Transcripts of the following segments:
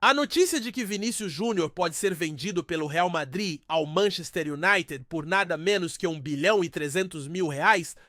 A notícia de que Vinícius Júnior pode ser vendido pelo Real Madrid ao Manchester United por nada menos que 1,3 bilhão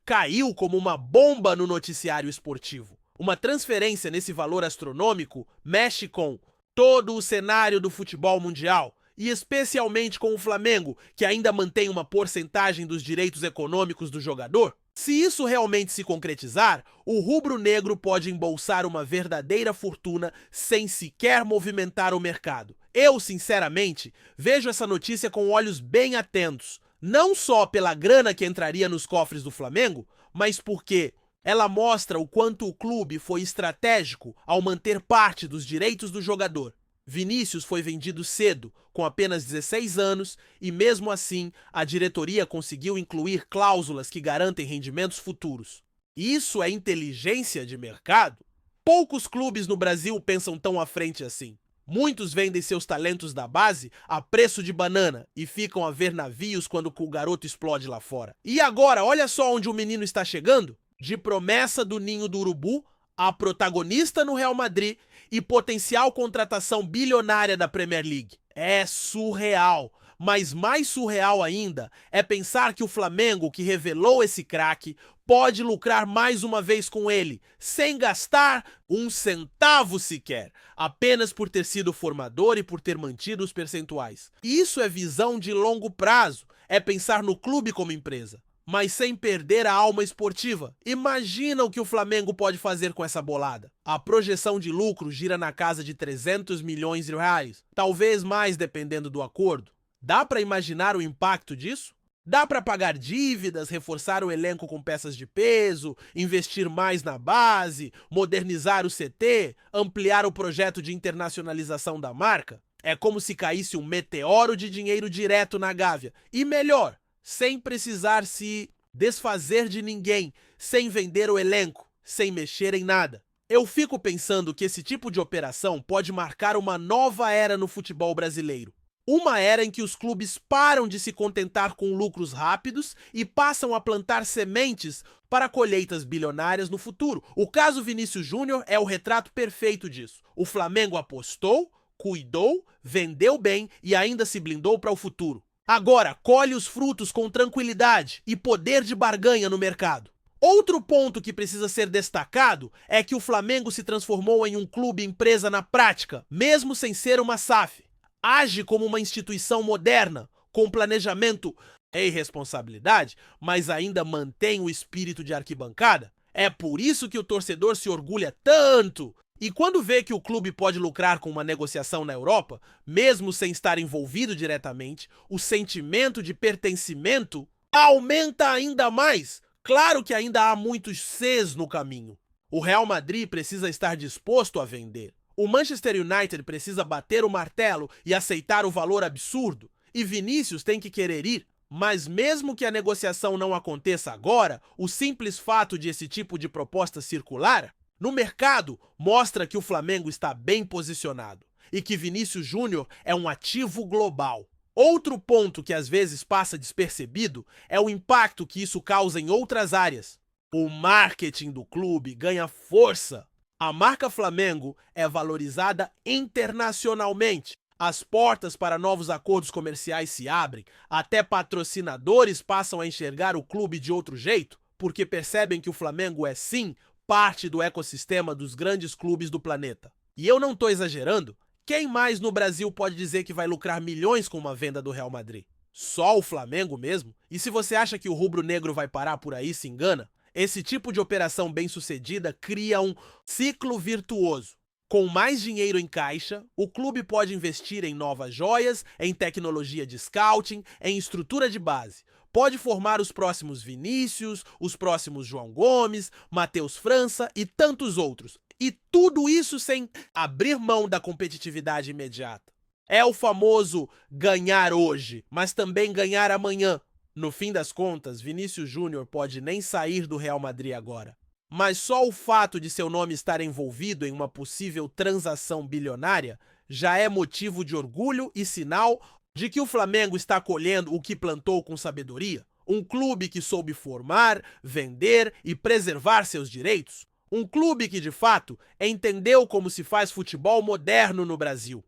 caiu como uma bomba no noticiário esportivo. Uma transferência nesse valor astronômico mexe com todo o cenário do futebol mundial, e especialmente com o Flamengo, que ainda mantém uma porcentagem dos direitos econômicos do jogador. Se isso realmente se concretizar, o rubro-negro pode embolsar uma verdadeira fortuna sem sequer movimentar o mercado. Eu, sinceramente, vejo essa notícia com olhos bem atentos, não só pela grana que entraria nos cofres do Flamengo, mas porque ela mostra o quanto o clube foi estratégico ao manter parte dos direitos do jogador. Vinícius foi vendido cedo, com apenas 16 anos, e mesmo assim a diretoria conseguiu incluir cláusulas que garantem rendimentos futuros. Isso é inteligência de mercado? Poucos clubes no Brasil pensam tão à frente assim. Muitos vendem seus talentos da base a preço de banana e ficam a ver navios quando o garoto explode lá fora. E agora, olha só onde o menino está chegando? De promessa do ninho do urubu a protagonista no Real Madrid e potencial contratação bilionária da Premier League. É surreal, mas mais surreal ainda é pensar que o Flamengo, que revelou esse craque, pode lucrar mais uma vez com ele, sem gastar um centavo sequer, apenas por ter sido formador e por ter mantido os percentuais. Isso é visão de longo prazo, é pensar no clube como empresa, mas sem perder a alma esportiva. Imagina o que o Flamengo pode fazer com essa bolada. A projeção de lucro gira na casa de 300 milhões de reais, talvez mais dependendo do acordo. Dá para imaginar o impacto disso? Dá para pagar dívidas, reforçar o elenco com peças de peso, investir mais na base, modernizar o CT, ampliar o projeto de internacionalização da marca? É como se caísse um meteoro de dinheiro direto na Gávea. E melhor, sem precisar se desfazer de ninguém, sem vender o elenco, sem mexer em nada. Eu fico pensando que esse tipo de operação pode marcar uma nova era no futebol brasileiro. Uma era em que os clubes param de se contentar com lucros rápidos e passam a plantar sementes para colheitas bilionárias no futuro. O caso Vinícius Júnior é o retrato perfeito disso. O Flamengo apostou, cuidou, vendeu bem e ainda se blindou para o futuro. Agora, colhe os frutos com tranquilidade e poder de barganha no mercado. Outro ponto que precisa ser destacado é que o Flamengo se transformou em um clube empresa na prática, mesmo sem ser uma SAF. Age como uma instituição moderna, com planejamento e responsabilidade, mas ainda mantém o espírito de arquibancada. É por isso que o torcedor se orgulha tanto. E quando vê que o clube pode lucrar com uma negociação na Europa, mesmo sem estar envolvido diretamente, o sentimento de pertencimento aumenta ainda mais. Claro que ainda há muitos Cs no caminho. O Real Madrid precisa estar disposto a vender. O Manchester United precisa bater o martelo e aceitar o valor absurdo. E Vinícius tem que querer ir. Mas mesmo que a negociação não aconteça agora, o simples fato de esse tipo de proposta circular no mercado mostra que o Flamengo está bem posicionado e que Vinícius Júnior é um ativo global. Outro ponto que às vezes passa despercebido é o impacto que isso causa em outras áreas. O marketing do clube ganha força. A marca Flamengo é valorizada internacionalmente. As portas para novos acordos comerciais se abrem, até patrocinadores passam a enxergar o clube de outro jeito, porque percebem que o Flamengo é sim parte do ecossistema dos grandes clubes do planeta. E eu não estou exagerando. Quem mais no Brasil pode dizer que vai lucrar milhões com uma venda do Real Madrid? Só o Flamengo mesmo? E se você acha que o rubro-negro vai parar por aí, se engana. Esse tipo de operação bem-sucedida cria um ciclo virtuoso. Com mais dinheiro em caixa, o clube pode investir em novas joias, em tecnologia de scouting, em estrutura de base. Pode formar os próximos Vinícius, os próximos João Gomes, Matheus França e tantos outros. E tudo isso sem abrir mão da competitividade imediata. É o famoso ganhar hoje, mas também ganhar amanhã. No fim das contas, Vinícius Júnior pode nem sair do Real Madrid agora. Mas só o fato de seu nome estar envolvido em uma possível transação bilionária já é motivo de orgulho e sinal de que o Flamengo está colhendo o que plantou com sabedoria. Um clube que soube formar, vender e preservar seus direitos. Um clube que, de fato, entendeu como se faz futebol moderno no Brasil.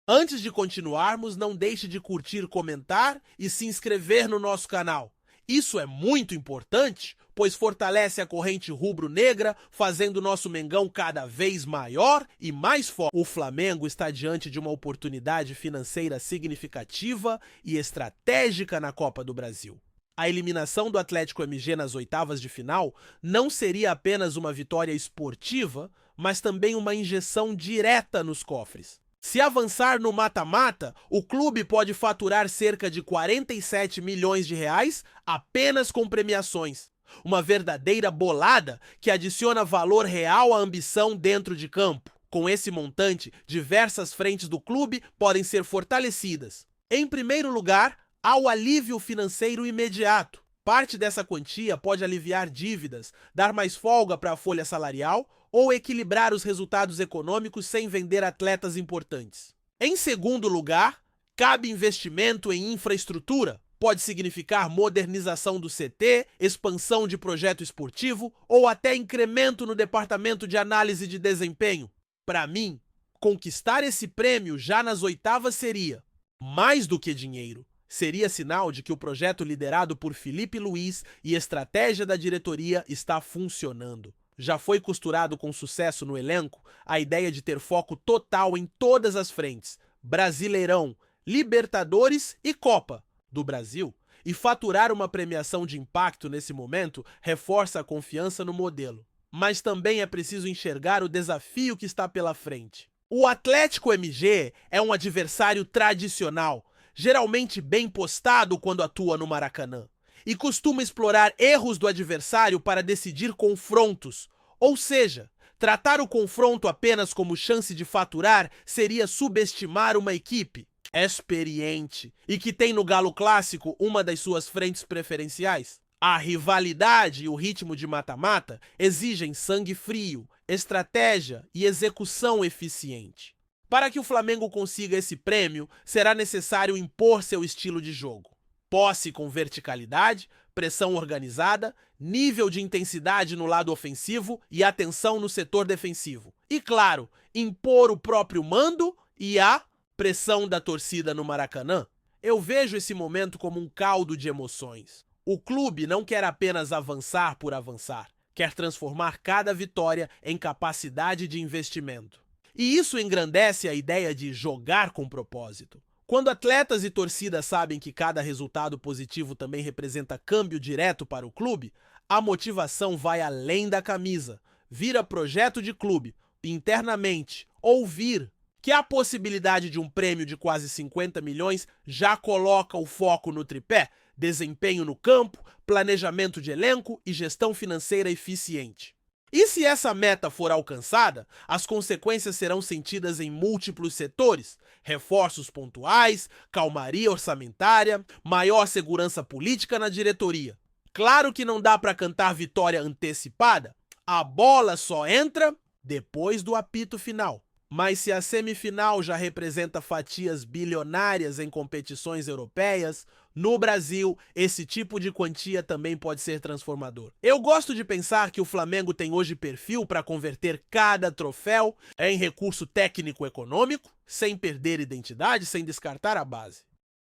Antes de continuarmos, não deixe de curtir, comentar e se inscrever no nosso canal. Isso é muito importante, pois fortalece a corrente rubro-negra, fazendo nosso Mengão cada vez maior e mais forte. O Flamengo está diante de uma oportunidade financeira significativa e estratégica na Copa do Brasil. A eliminação do Atlético MG nas oitavas de final não seria apenas uma vitória esportiva, mas também uma injeção direta nos cofres. Se avançar no mata-mata, o clube pode faturar cerca de 47 milhões de reais apenas com premiações. Uma verdadeira bolada que adiciona valor real à ambição dentro de campo. Com esse montante, diversas frentes do clube podem ser fortalecidas. Em primeiro lugar, há o alívio financeiro imediato. Parte dessa quantia pode aliviar dívidas, dar mais folga para a folha salarial ou equilibrar os resultados econômicos sem vender atletas importantes. Em segundo lugar, cabe investimento em infraestrutura. Pode significar modernização do CT, expansão de projeto esportivo ou até incremento no departamento de análise de desempenho. Para mim, conquistar esse prêmio já nas oitavas seria mais do que dinheiro. Seria sinal de que o projeto liderado por Felipe Luiz e estratégia da diretoria está funcionando. Já foi costurado com sucesso no elenco a ideia de ter foco total em todas as frentes, Brasileirão, Libertadores e Copa do Brasil, e faturar uma premiação de impacto nesse momento reforça a confiança no modelo. Mas também é preciso enxergar o desafio que está pela frente. O Atlético MG é um adversário tradicional, geralmente bem postado quando atua no Maracanã, e costuma explorar erros do adversário para decidir confrontos. Ou seja, tratar o confronto apenas como chance de faturar seria subestimar uma equipe experiente e que tem no Galo Clássico uma das suas frentes preferenciais. A rivalidade e o ritmo de mata-mata exigem sangue frio, estratégia e execução eficiente. Para que o Flamengo consiga esse prêmio, será necessário impor seu estilo de jogo. Posse com verticalidade, pressão organizada, nível de intensidade no lado ofensivo e atenção no setor defensivo. E claro, impor o próprio mando e a pressão da torcida no Maracanã. Eu vejo esse momento como um caldo de emoções. O clube não quer apenas avançar por avançar, quer transformar cada vitória em capacidade de investimento. E isso engrandece a ideia de jogar com propósito. Quando atletas e torcida sabem que cada resultado positivo também representa câmbio direto para o clube, a motivação vai além da camisa, vira projeto de clube, internamente, ouvir que a possibilidade de um prêmio de quase 50 milhões já coloca o foco no tripé, desempenho no campo, planejamento de elenco e gestão financeira eficiente. E se essa meta for alcançada, as consequências serão sentidas em múltiplos setores: reforços pontuais, calmaria orçamentária, maior segurança política na diretoria. Claro que não dá para cantar vitória antecipada, a bola só entra depois do apito final. Mas se a semifinal já representa fatias bilionárias em competições europeias, no Brasil, esse tipo de quantia também pode ser transformador. Eu gosto de pensar que o Flamengo tem hoje perfil para converter cada troféu em recurso técnico-econômico, sem perder identidade, sem descartar a base.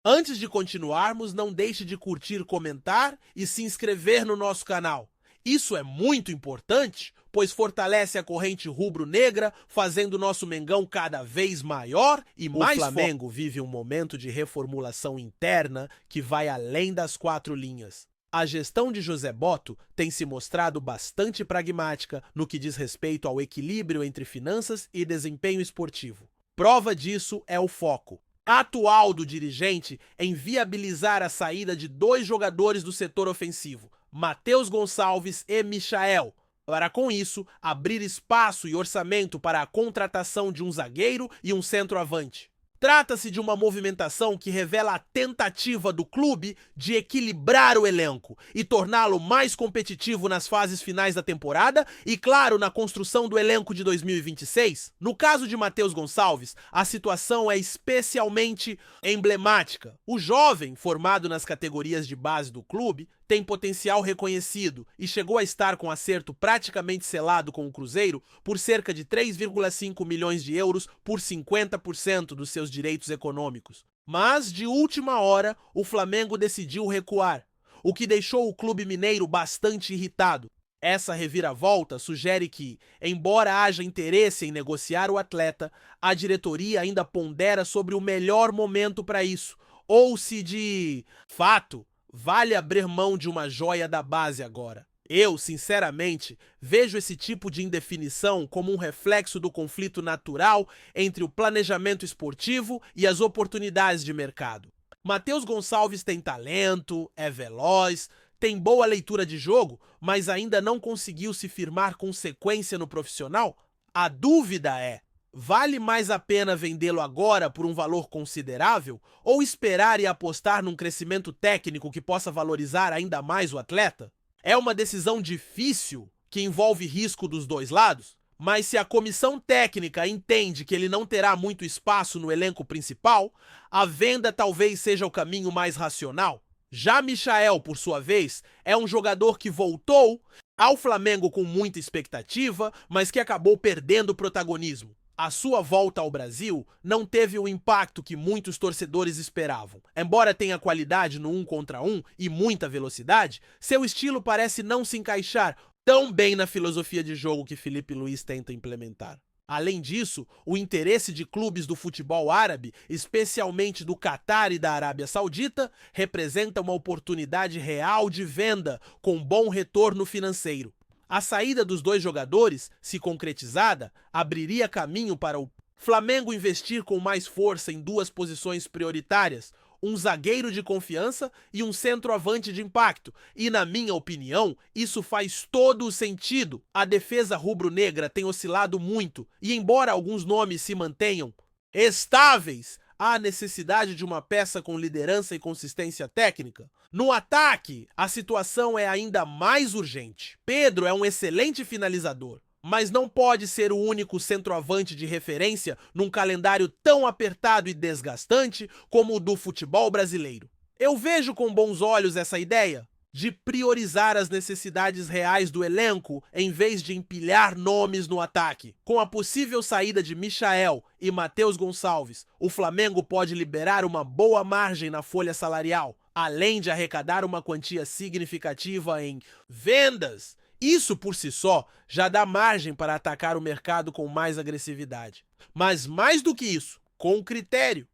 Antes de continuarmos, não deixe de curtir, comentar e se inscrever no nosso canal. Isso é muito importante, pois fortalece a corrente rubro-negra, fazendo nosso Mengão cada vez maior e mais forte. O Flamengo vive um momento de reformulação interna que vai além das 4 linhas. A gestão de José Botto tem se mostrado bastante pragmática no que diz respeito ao equilíbrio entre finanças e desempenho esportivo. Prova disso é o foco atual do dirigente em viabilizar a saída de 2 jogadores do setor ofensivo, Matheus Gonçalves e Michael, para com isso abrir espaço e orçamento para a contratação de um zagueiro e um centroavante. Trata-se de uma movimentação que revela a tentativa do clube de equilibrar o elenco e torná-lo mais competitivo nas fases finais da temporada e, claro, na construção do elenco de 2026. No caso de Matheus Gonçalves, a situação é especialmente emblemática. O jovem, formado nas categorias de base do clube, tem potencial reconhecido e chegou a estar com acerto praticamente selado com o Cruzeiro por cerca de 3,5 milhões de euros por 50% dos seus direitos econômicos. Mas, de última hora, o Flamengo decidiu recuar, o que deixou o clube mineiro bastante irritado. Essa reviravolta sugere que, embora haja interesse em negociar o atleta, a diretoria ainda pondera sobre o melhor momento para isso, ou se de fato vale abrir mão de uma joia da base agora. Eu, sinceramente, vejo esse tipo de indefinição como um reflexo do conflito natural entre o planejamento esportivo e as oportunidades de mercado. Matheus Gonçalves tem talento, é veloz, tem boa leitura de jogo, mas ainda não conseguiu se firmar com sequência no profissional? A dúvida é: vale mais a pena vendê-lo agora por um valor considerável ou esperar e apostar num crescimento técnico que possa valorizar ainda mais o atleta? É uma decisão difícil que envolve risco dos dois lados, mas se a comissão técnica entende que ele não terá muito espaço no elenco principal, a venda talvez seja o caminho mais racional. Já Michael, por sua vez, é um jogador que voltou ao Flamengo com muita expectativa, mas que acabou perdendo protagonismo. A sua volta ao Brasil não teve o impacto que muitos torcedores esperavam. Embora tenha qualidade no 1 contra 1 e muita velocidade, seu estilo parece não se encaixar tão bem na filosofia de jogo que Felipe Luiz tenta implementar. Além disso, o interesse de clubes do futebol árabe, especialmente do Catar e da Arábia Saudita, representa uma oportunidade real de venda com bom retorno financeiro. A saída dos dois jogadores, se concretizada, abriria caminho para o Flamengo investir com mais força em duas posições prioritárias, um zagueiro de confiança e um centroavante de impacto. E, na minha opinião, isso faz todo o sentido. A defesa rubro-negra tem oscilado muito e, embora alguns nomes se mantenham estáveis, há necessidade de uma peça com liderança e consistência técnica. No ataque, a situação é ainda mais urgente. Pedro é um excelente finalizador, mas não pode ser o único centroavante de referência num calendário tão apertado e desgastante como o do futebol brasileiro. Eu vejo com bons olhos essa ideia de priorizar as necessidades reais do elenco em vez de empilhar nomes no ataque. Com a possível saída de Michael e Matheus Gonçalves, o Flamengo pode liberar uma boa margem na folha salarial, além de arrecadar uma quantia significativa em vendas. Isso por si só já dá margem para atacar o mercado com mais agressividade. Mas mais do que isso, com critério.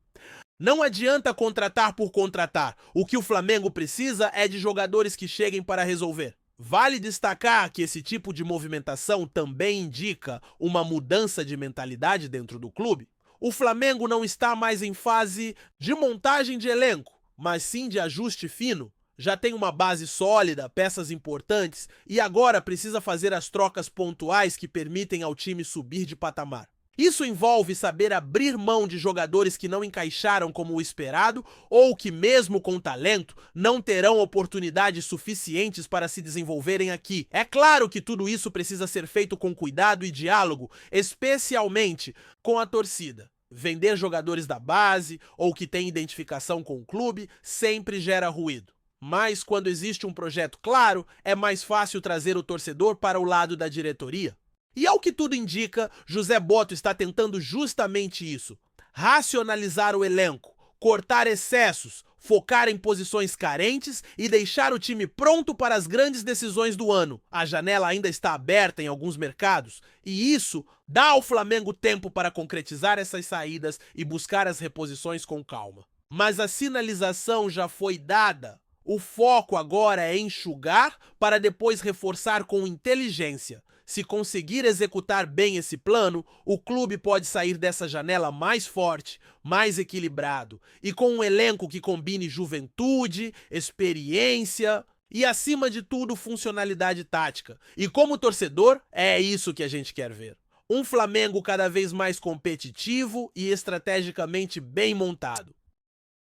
Não adianta contratar por contratar. O que o Flamengo precisa é de jogadores que cheguem para resolver. Vale destacar que esse tipo de movimentação também indica uma mudança de mentalidade dentro do clube. O Flamengo não está mais em fase de montagem de elenco, mas sim de ajuste fino. Já tem uma base sólida, peças importantes e agora precisa fazer as trocas pontuais que permitem ao time subir de patamar. Isso envolve saber abrir mão de jogadores que não encaixaram como o esperado ou que, mesmo com talento, não terão oportunidades suficientes para se desenvolverem aqui. É claro que tudo isso precisa ser feito com cuidado e diálogo, especialmente com a torcida. Vender jogadores da base ou que têm identificação com o clube sempre gera ruído. Mas quando existe um projeto claro, é mais fácil trazer o torcedor para o lado da diretoria. E ao que tudo indica, José Botto está tentando justamente isso: racionalizar o elenco, cortar excessos, focar em posições carentes e deixar o time pronto para as grandes decisões do ano. A janela ainda está aberta em alguns mercados e isso dá ao Flamengo tempo para concretizar essas saídas e buscar as reposições com calma. Mas a sinalização já foi dada. O foco agora é enxugar para depois reforçar com inteligência. Se conseguir executar bem esse plano, o clube pode sair dessa janela mais forte, mais equilibrado e com um elenco que combine juventude, experiência e, acima de tudo, funcionalidade tática. E como torcedor, é isso que a gente quer ver. Um Flamengo cada vez mais competitivo e estrategicamente bem montado.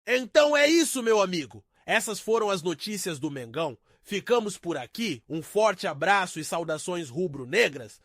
Então é isso, meu amigo. Essas foram as notícias do Mengão. Ficamos por aqui, um forte abraço e saudações rubro-negras.